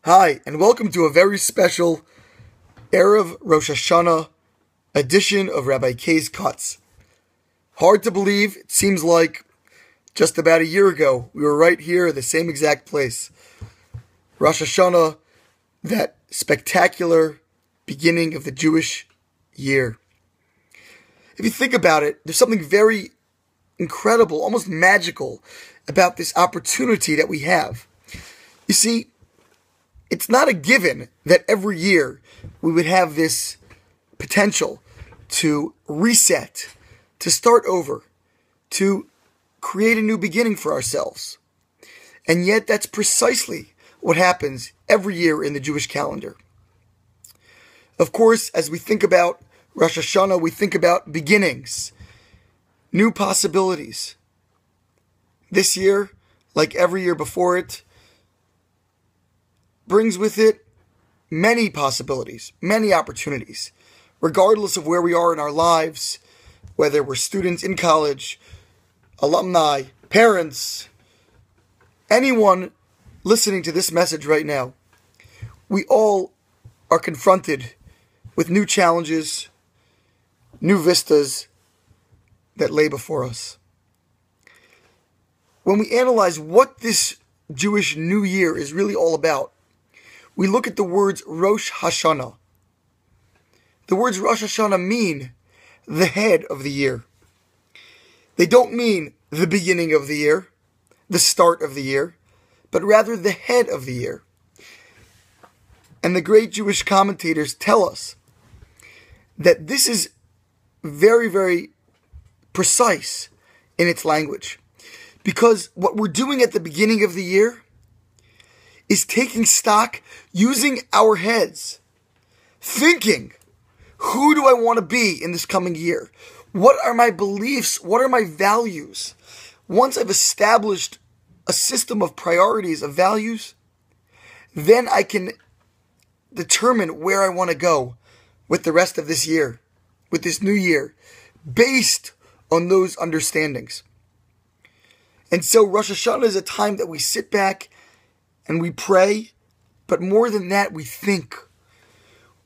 Hi, and welcome to a very special Erev Rosh Hashana edition of Rabbi K's Cuts. Hard to believe, it seems like just about a year ago, we were right here at the same exact place. Rosh Hashana, that spectacular beginning of the Jewish year. If you think about it, there's something very incredible, almost magical, about this opportunity that we have. You see, it's not a given that every year we would have this potential to reset, to start over, to create a new beginning for ourselves. And yet that's precisely what happens every year in the Jewish calendar. Of course, as we think about Rosh Hashanah, we think about beginnings, new possibilities. This year, like every year before it, brings with it many possibilities, many opportunities, regardless of where we are in our lives, whether we're students in college, alumni, parents, anyone listening to this message right now. We all are confronted with new challenges, new vistas that lay before us. When we analyze what this Jewish New Year is really all about, we look at the words Rosh Hashana. The words Rosh Hashana mean the head of the year. They don't mean the beginning of the year, the start of the year, but rather the head of the year. And the great Jewish commentators tell us that this is very, very precise in its language. Because what we're doing at the beginning of the year is taking stock, using our heads, thinking, who do I want to be in this coming year? What are my beliefs? What are my values? Once I've established a system of priorities, of values, then I can determine where I want to go with the rest of this year, with this new year, based on those understandings. And so Rosh Hashanah is a time that we sit back and we pray, but more than that, we think.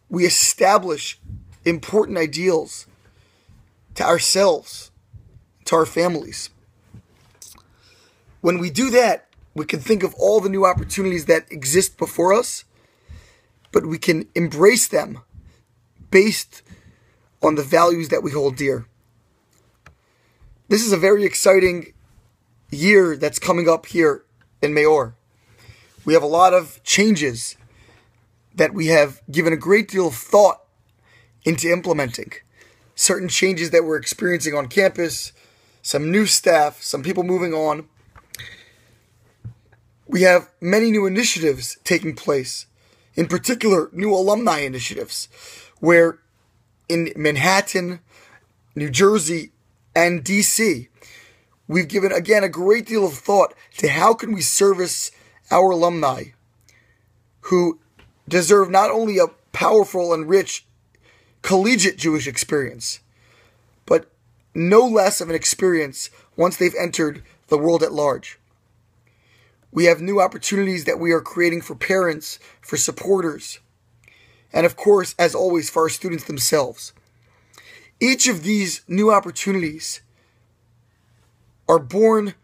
We establish important ideals to ourselves, to our families. When we do that, we can think of all the new opportunities that exist before us, but we can embrace them based on the values that we hold dear. This is a very exciting year that's coming up here in Mayor. We have a lot of changes that we have given a great deal of thought into implementing. Certain changes that we're experiencing on campus, some new staff, some people moving on. We have many new initiatives taking place, in particular new alumni initiatives, where in Manhattan, New Jersey, and DC, we've given, again, a great deal of thought to how can we service our alumni who deserve not only a powerful and rich collegiate Jewish experience, but no less of an experience once they've entered the world at large. We have new opportunities that we are creating for parents, for supporters, and of course, as always, for our students themselves. Each of these new opportunities are born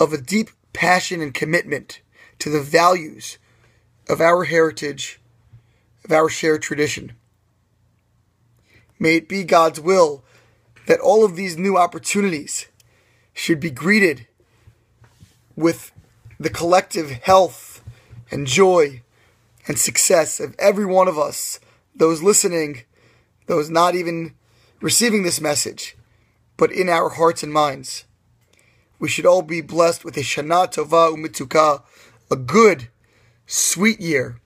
of a deep passion and commitment to the values of our heritage, of our shared tradition. May it be God's will that all of these new opportunities should be greeted with the collective health and joy and success of every one of us, those listening, those not even receiving this message, but in our hearts and minds. We should all be blessed with a Shana Tova U'Mitzukah, a good, sweet year.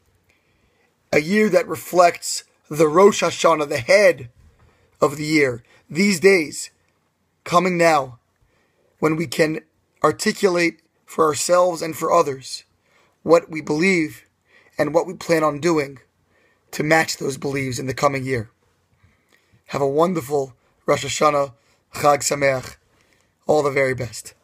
A year that reflects the Rosh Hashanah, the head of the year. These days, coming now, when we can articulate for ourselves and for others what we believe and what we plan on doing to match those beliefs in the coming year. Have a wonderful Rosh Hashanah, Chag Sameach. All the very best.